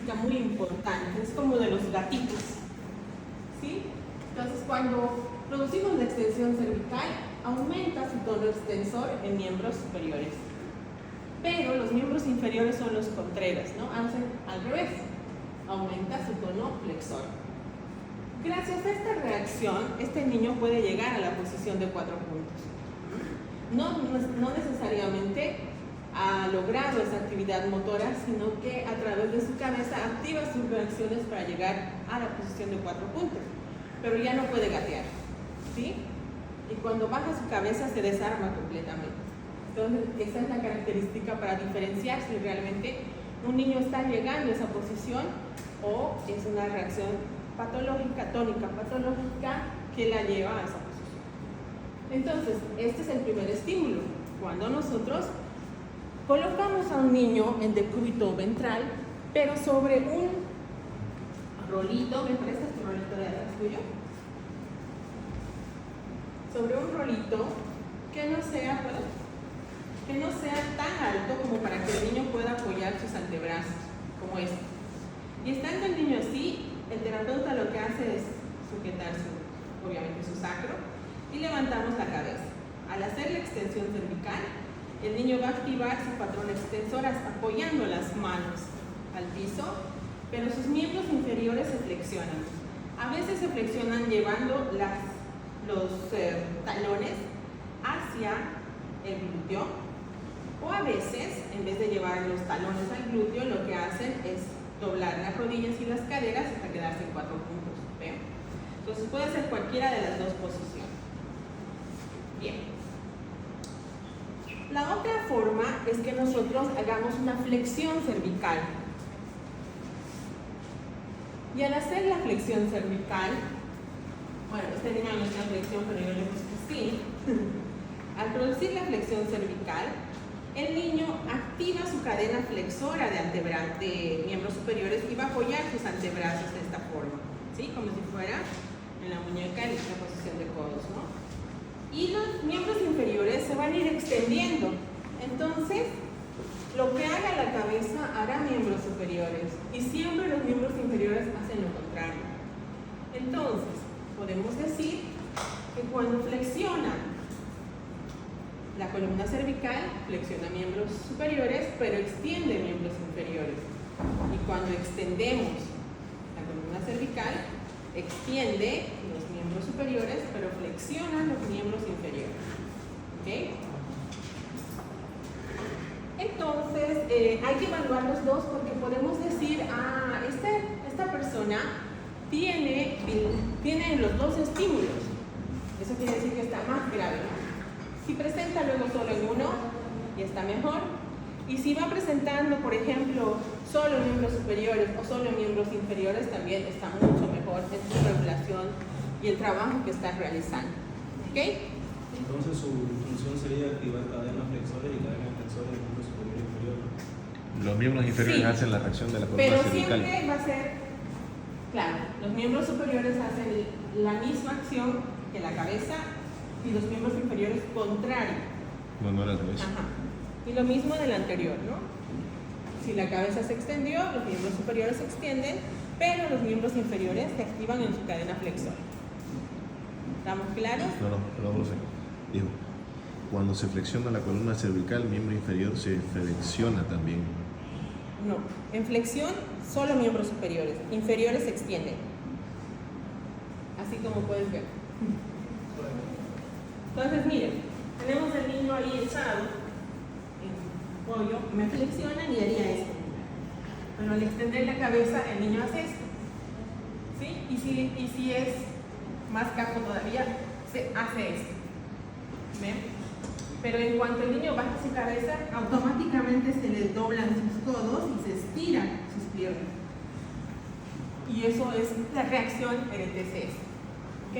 característica muy importante, es como de los gatitos, ¿sí? Entonces, cuando producimos la extensión cervical, aumenta su tono extensor en miembros superiores. Pero los miembros inferiores son los contreras, ¿no? Hacen al revés, aumenta su tono flexor. Gracias a esta reacción, este niño puede llegar a la posición de 4 puntos. No necesariamente ha logrado esa actividad motora, sino que a través de su cabeza activa sus reacciones para llegar a la posición de 4 puntos. Pero ya no puede gatear, ¿sí? Y cuando baja su cabeza se desarma completamente. Entonces, esa es la característica para diferenciar si realmente un niño está llegando a esa posición o es una reacción patológica, tónica patológica, que la lleva a esa posición. Entonces, este es el primer estímulo. Cuando nosotros colocamos a un niño en decúbito ventral, pero sobre un rolito, ¿me prestas tu rolito de atrás tuyo? Sobre un rolito que no sea tan alto como para que el niño pueda apoyar sus antebrazos, como este. Y estando el niño así, el terapeuta lo que hace es sujetar obviamente su sacro y levantamos la cabeza. Al hacer la extensión cervical, el niño va a activar su patrón extensor apoyando las manos al piso, pero sus miembros inferiores se flexionan. A veces se flexionan llevando los talones hacia el glúteo, o a veces, en vez de llevar los talones al glúteo, lo que hacen es doblar las rodillas y las caderas hasta quedarse en 4 puntos. ¿Ven? Entonces puede ser cualquiera de las dos posiciones. Bien. La otra forma es que nosotros hagamos una flexión cervical. Y al hacer la flexión cervical, bueno, este niño no está en flexión, pero yo le puse que sí. Al producir la flexión cervical, el niño activa su cadena flexora de miembros superiores y va a apoyar sus antebrazos de esta forma, ¿sí? Como si fuera en la muñeca en la posición de codos, ¿no? Y los miembros inferiores se van a ir extendiendo. Entonces, lo que haga la cabeza hará miembros superiores y siempre los miembros inferiores hacen lo contrario. Entonces, podemos decir que cuando flexiona la columna cervical, flexiona miembros superiores, pero extiende miembros inferiores. Y cuando extendemos la columna cervical, extiende los miembros superiores, pero flexiona los miembros inferiores. ¿Ok? Entonces, hay que evaluar los dos porque podemos decir, esta persona tiene los dos estímulos. Eso quiere decir que está más grave. Si presenta luego solo en uno, ya está mejor. Y si va presentando, por ejemplo, solo miembros superiores o solo miembros inferiores, también está mucho mejor en su regulación y el trabajo que está realizando. ¿Ok? Entonces su función sería activar cadena flexora y cadena extensora de miembros superior e inferior. Los miembros inferiores Sí, hacen la tracción de la columna pero cervical. siempre va a ser, claro, los miembros superiores hacen la misma acción que la cabeza y los miembros inferiores contrario. No era al revés. Ajá. Y lo mismo del anterior, ¿no? Si la cabeza se extendió, los miembros superiores se extienden, pero los miembros inferiores se activan en su cadena flexora. ¿Estamos claros? No lo sé. Dijo, cuando se flexiona la columna cervical, el miembro inferior se flexiona también. No. En flexión, solo miembros superiores. Inferiores se extienden. Así como puedes ver. Entonces, miren, tenemos el niño ahí echado en pollo, me flexionan y haría esto. Pero al extender la cabeza, el niño hace esto. ¿Sí? Y si es más capo todavía, se hace esto. ¿Ven? Pero en cuanto el niño baja su cabeza, automáticamente se le doblan sus codos y se estiran sus piernas. Y eso es la reacción RTCS. ¿Ok?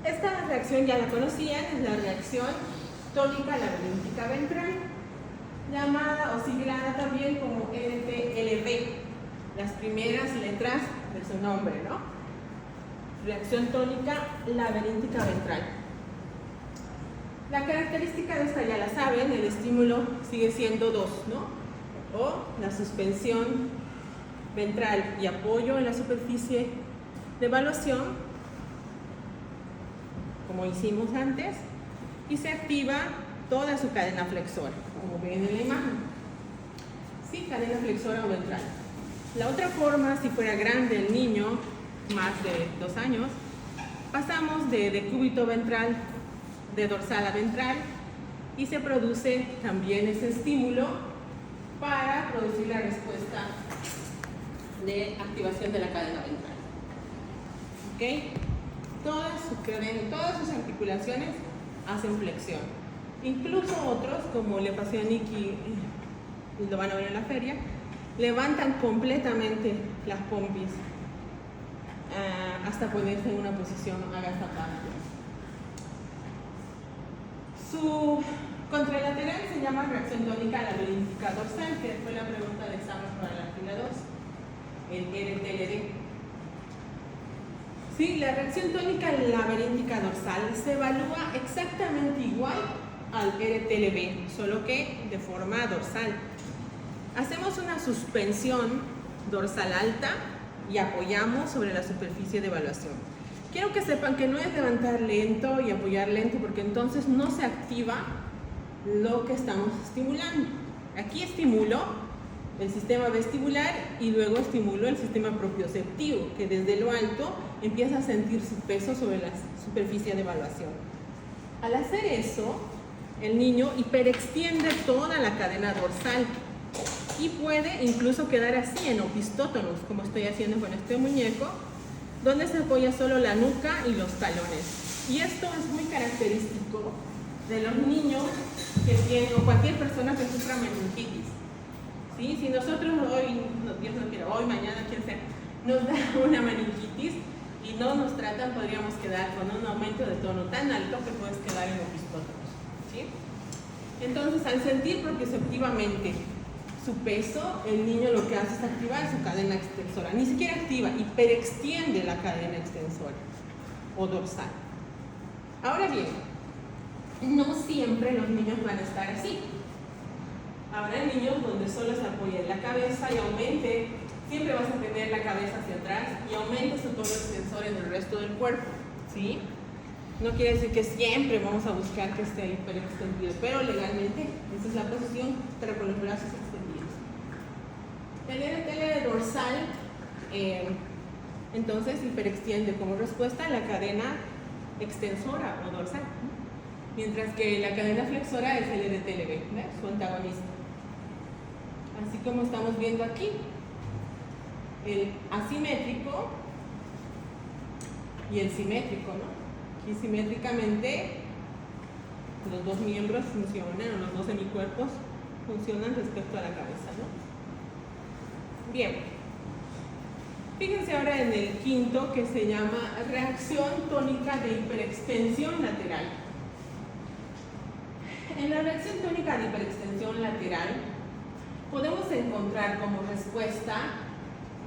Esta reacción ya la conocían, es la reacción tónica labiríntica ventral, llamada o siglada también como RTLV, las primeras letras de su nombre, ¿no? reacción tónica laberíntica ventral. La característica de esta ya la saben, el estímulo sigue siendo 2, ¿no? O la suspensión ventral y apoyo en la superficie de evaluación, como hicimos antes, y se activa toda su cadena flexora, como ven en la imagen. Sí, cadena flexora o ventral. La otra forma, si fuera grande el niño, más de 2 años, pasamos de decúbito ventral, de dorsal a ventral, y se produce también ese estímulo para producir la respuesta de activación de la cadena ventral. ¿Ok? Todas sus articulaciones hacen flexión. Incluso otros, como le pasó a Nicky, y lo van a ver en la feria, levantan completamente las pompis hasta ponerse en una posición agazapada. Su contralateral se llama reacción tónica laberíntica dorsal, que fue la pregunta de examen para la fila 2, el RTLD. Sí, la reacción tónica laberíntica dorsal se evalúa exactamente igual al RTLB, solo que de forma dorsal. Hacemos una suspensión dorsal alta y apoyamos sobre la superficie de evaluación. Quiero que sepan que no es levantar lento y apoyar lento, porque entonces no se activa lo que estamos estimulando. Aquí estimulo el sistema vestibular y luego estimulo el sistema propioceptivo, que desde lo alto empieza a sentir su peso sobre la superficie de evaluación. Al hacer eso, el niño hiperextiende toda la cadena dorsal y puede incluso quedar así en opistótonos, como estoy haciendo con este muñeco, donde se apoya solo la nuca y los talones. Y esto es muy característico de los niños que tienen, o cualquier persona que sufra meningitis. ¿Sí? Si nosotros hoy, Dios no quiera, hoy, mañana, quien sea, nos da una meningitis y no nos tratan, podríamos quedar con un aumento de tono tan alto que puedes quedar en opistótonos. ¿Sí? Entonces, al sentir propioceptivamente su peso, el niño lo que hace es activar su cadena extensora. Ni siquiera activa, hiperextiende la cadena extensora o dorsal. Ahora bien, no siempre los niños van a estar así. Habrá niños donde solo se apoya en la cabeza y aumente, siempre vas a tener la cabeza hacia atrás y aumente su tono extensor en el resto del cuerpo. ¿Sí? No quiere decir que siempre vamos a buscar que esté hiperextendido, pero legalmente esa es la posición, pero con los brazos extendidos. El RTL dorsal, entonces, hiperextiende como respuesta la cadena extensora o dorsal, mientras que la cadena flexora es el RTLB, ¿ves? Su antagonista. Así como estamos viendo aquí, el asimétrico y el simétrico, ¿no? Aquí simétricamente los dos miembros funcionan, o los dos semicuerpos funcionan respecto a la cabeza, ¿no? Bien, fíjense ahora en el quinto, que se llama reacción tónica de hiperextensión lateral. En la reacción tónica de hiperextensión lateral podemos encontrar como respuesta,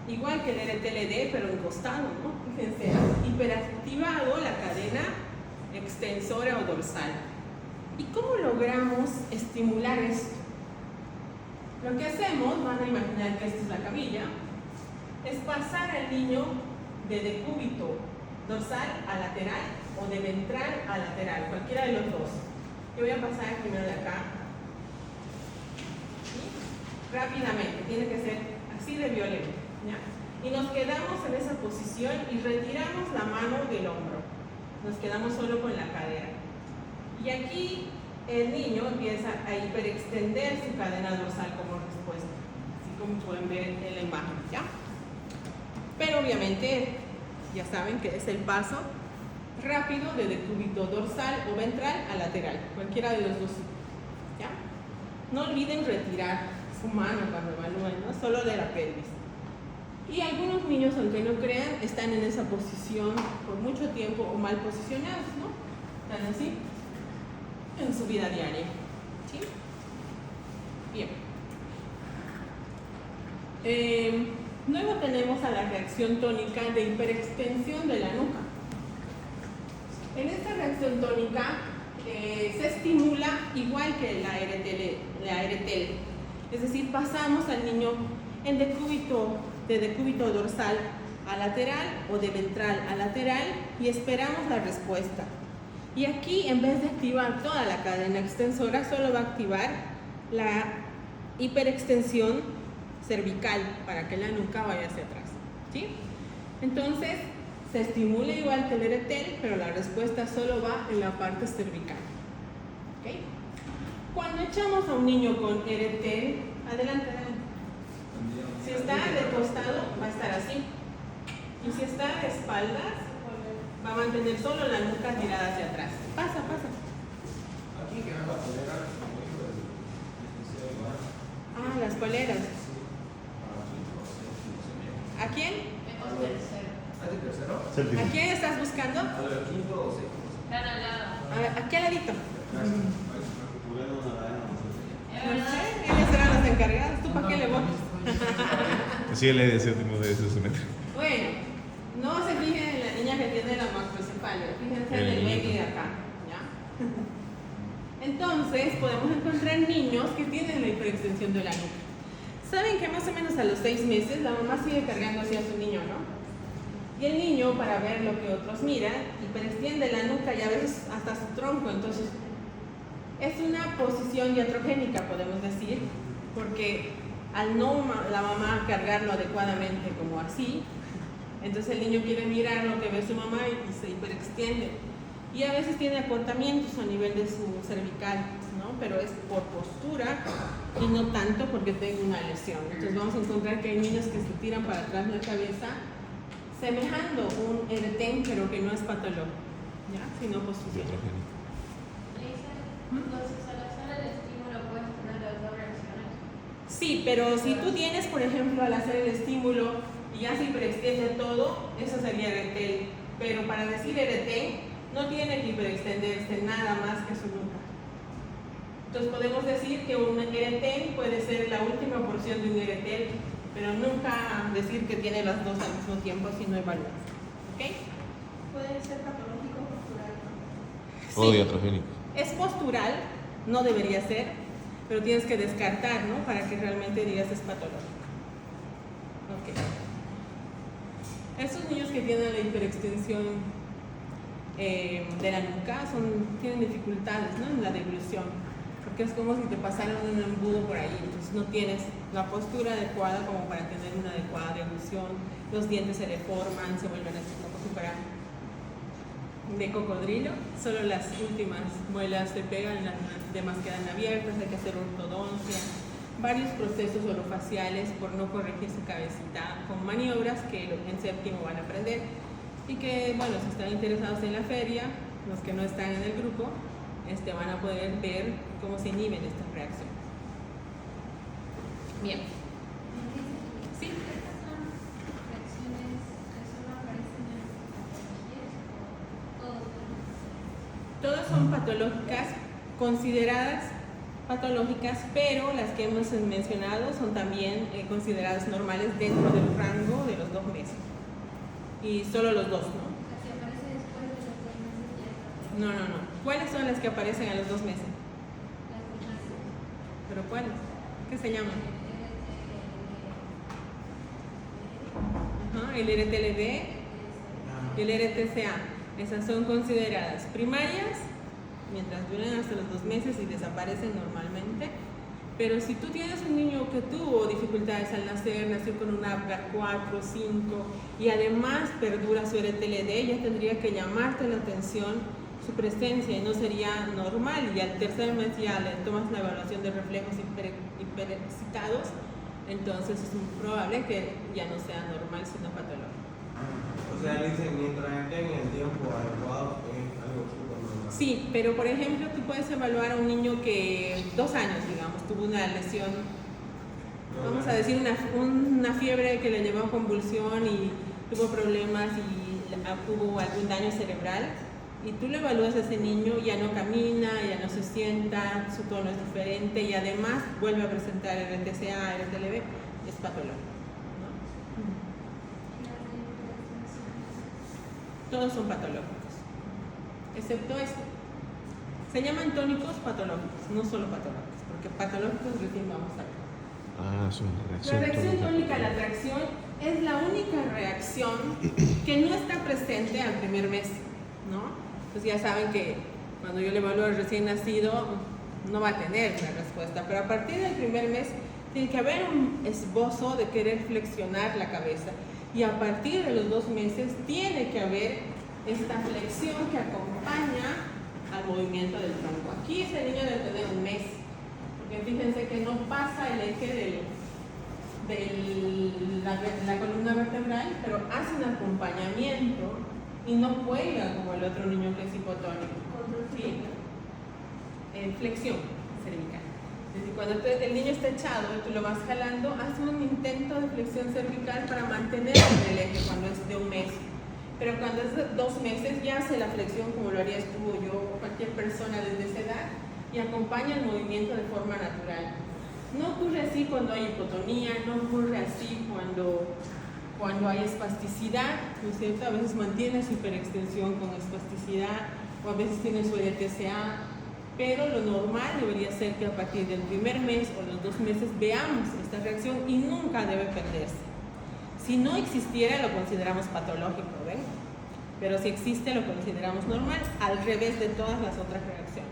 igual que el RTLD, pero encostado, ¿no? Fíjense, hiperactivado la cadena extensora o dorsal. ¿Y cómo logramos estimular esto? Lo que hacemos, van a imaginar que esta es la camilla, es pasar al niño de decúbito dorsal a lateral o de ventral a lateral, cualquiera de los dos. Yo voy a pasar primero de acá. ¿Sí? Rápidamente, tiene que ser así de violento, ¿ya? Y nos quedamos en esa posición y retiramos la mano del hombro. Nos quedamos solo con la cadera. Y aquí el niño empieza a hiperextender su cadena dorsal como respuesta, así como pueden ver en la imagen, ¿ya? Pero obviamente ya saben que es el paso rápido de decúbito dorsal o ventral a lateral, cualquiera de los dos, ¿ya? No olviden retirar su mano cuando evalúen, ¿no? Solo de la pelvis. Y algunos niños, aunque no crean, están en esa posición por mucho tiempo o mal posicionados, ¿no? Están así en su vida diaria. ¿Sí? Bien. Luego tenemos a la reacción tónica de hiperextensión de la nuca. En esta reacción tónica se estimula igual que la eretel, es decir, pasamos al niño de decúbito dorsal a lateral o de ventral a lateral y esperamos la respuesta. Y aquí, en vez de activar toda la cadena extensora, solo va a activar la hiperextensión cervical para que la nuca vaya hacia atrás, ¿sí? Entonces, se estimula igual que el eretel, pero la respuesta solo va en la parte cervical. ¿Okay? Cuando echamos a un niño con eretel, adelante. Si está de costado, va a estar así. Y si está de espaldas, va a mantener solo la nuca tirada hacia atrás. Pasa. Aquí queda la polera. Ah, las poleras. ¿A quién? ¿Tercero? ¿A quién estás buscando? Al quinto o sexto. Están al lado. ¿A qué ladito? Es No verdad. sé, ellos serán los encargados. ¿Tú para qué le votas? Así le decía Timoteo de su metro. Bueno, no se fijen en la niña que tiene la macrocefalia, fíjense en el baby de acá, ¿ya? Entonces, podemos encontrar niños que tienen la hiperextensión de la nuca. Saben que más o menos a los 6 meses la mamá sigue cargando así a su niño, ¿no? Y el niño, para ver lo que otros miran, hiperextiende la nuca y a veces hasta su tronco. Entonces, es una posición iatrogénica, podemos decir, porque al no la mamá cargarlo adecuadamente como así, entonces el niño quiere mirar lo que ve su mamá y se hiperextiende. Y a veces tiene acortamientos a nivel de su cervical, ¿no? Pero es por postura y no tanto porque tenga una lesión. Entonces vamos a encontrar que hay niños que se tiran para atrás la cabeza, semejando un eretén, pero que no es patológico, ¿ya? Sino posición. Entonces, al hacer el estímulo puedes tener las dos reacciones. Sí, pero si tú tienes, por ejemplo, al hacer el estímulo y ya se hiperextiende todo, eso sería eretel. Pero para decir eretén, no tiene que hiperextenderse nada más que su nuca. Entonces podemos decir que un eretén puede ser la última porción de un eretel, pero nunca decir que tiene las dos al mismo tiempo si no evaluamos. ¿Ok? Puede ser patológico o postural. O Sí, diatrogénico. es postural, no debería ser, pero tienes que descartar, ¿no? Para que realmente digas es patológico. Ok. Esos niños que tienen la hiperextensión de la nuca tienen dificultades, ¿no? En la deglución, porque es como si te pasaran un embudo por ahí, entonces no tienes la postura adecuada como para tener una adecuada deglución, los dientes se deforman, se vuelven así como si fueran de cocodrilo, solo las últimas muelas se pegan, las demás quedan abiertas, hay que hacer ortodoncia, varios procesos orofaciales por no corregir su cabecita con maniobras que en séptimo van a aprender y que, bueno, si están interesados en la feria, los que no están en el grupo, van a poder ver cómo se inhiben estas reacciones. Bien. Sí. ¿Estas son reacciones que solo aparecen en las patologías o Todas son patológicas, consideradas patológicas, pero las que hemos mencionado son también consideradas normales dentro del rango de los 2 meses. Y solo los 2, ¿no? si aparece después de los 2 meses ya está? No. ¿Cuáles son las que aparecen a los 2 meses? Las primeras. ¿Pero cuáles? ¿Qué se llaman? Ajá, el RTLD y el RTCA. Esas son consideradas primarias, mientras duren hasta los 2 meses y desaparecen normalmente. Pero si tú tienes un niño que tuvo dificultades al nacer, nació con un Apgar 4, 5 y además perdura su RTLD, ya tendría que llamarte la atención su presencia y no sería normal. Y al tercer mes ya le tomas la evaluación de reflejos hiperexcitados, entonces es muy probable que ya no sea normal sino patológico. O sea, dice, mientras esté en el tiempo adecuado, es algo súper normal. Sí, pero por ejemplo tú puedes evaluar a un niño que 2 años, digamos, tuvo una lesión, vamos a decir una fiebre que le llevó a convulsión y tuvo problemas y hubo algún daño cerebral, y tú lo evalúas a ese niño, ya no camina, ya no se sienta, su tono es diferente y además vuelve a presentar el RTCA, el RTLB, es patológico, ¿no? Todos son patológicos. excepto esto. Se llaman tónicos patológicos, no solo patológicos, porque patológicos recién vamos a ver. Ah, es una La reacción reacción tónica. tónica, la tracción, es la única reacción que no está presente al primer mes, ¿no? Entonces ya saben que cuando yo le evalúo al recién nacido, no va a tener la respuesta, pero a partir del primer mes tiene que haber un esbozo de querer flexionar la cabeza, y a partir de los 2 meses tiene que haber esta flexión que acompaña al movimiento del tronco. Aquí ese niño debe tener 1 mes, porque fíjense que no pasa el eje de la columna vertebral, pero hace un acompañamiento y no cuelga como el otro niño que es hipotónico. ¿Sí? Flexión cervical. Es decir, cuando el niño está echado y tú lo vas jalando, haz un intento de flexión cervical para mantener el eje cuando es de 1 mes. Pero cuando es de 2 meses ya hace la flexión como lo harías tú o yo o cualquier persona desde esa edad, y acompaña el movimiento de forma natural. No ocurre así cuando hay hipotonía, no ocurre así cuando hay espasticidad, ¿no es cierto? A veces mantiene su hiperextensión con espasticidad, o a veces tiene su ETCA, pero lo normal debería ser que a partir del primer mes o los 2 meses veamos esta reacción y nunca debe perderse. Si no existiera, lo consideramos patológico, ¿ven? Pero si existe, lo consideramos normal, al revés de todas las otras reacciones.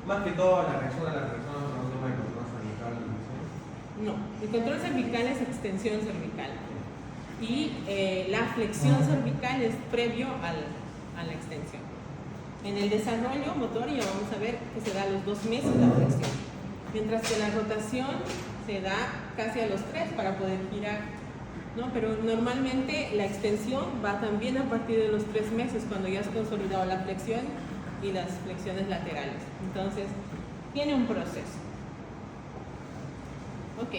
Más que todo, la reacción a la persona es un tema de control cervical. No, el control cervical es extensión cervical y la flexión cervical es previo a la extensión. En el desarrollo motor ya vamos a ver que se da a los 2 meses la flexión, mientras que la rotación se da casi a los 3 para poder girar, ¿no? Pero normalmente la extensión va también a partir de los 3 meses, cuando ya has consolidado la flexión y las flexiones laterales. Entonces, tiene un proceso. Ok,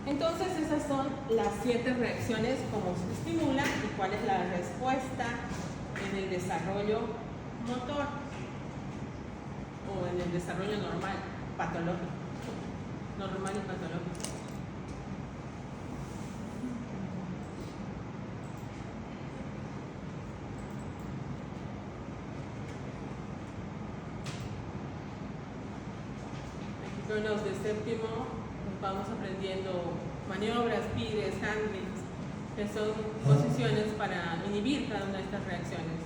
entonces esas son las 7 reacciones, cómo se estimula y cuál es la respuesta en el desarrollo motor o en el desarrollo normal, patológico, normal y patológico. Aquí con los de séptimo vamos aprendiendo maniobras, pires, handlings, que son posiciones para inhibir cada una de estas reacciones.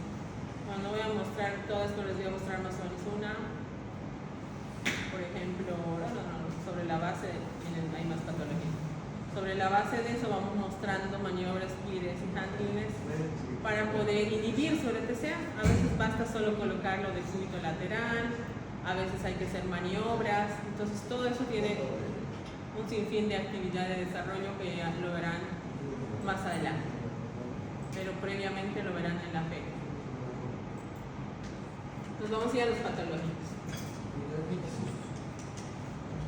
No voy a mostrar todas, pero les voy a mostrar más o menos una. Por ejemplo, sobre la base, miren, hay más patología. Sobre la base de eso vamos mostrando maniobras, pires y handlings para poder inhibir sobre TCA. A veces basta solo colocarlo de súbito lateral, a veces hay que hacer maniobras. Entonces todo eso tiene un sinfín de actividad de desarrollo que ya lo verán más adelante, pero previamente lo verán en la FE. Nos vamos a ir a los patológicos.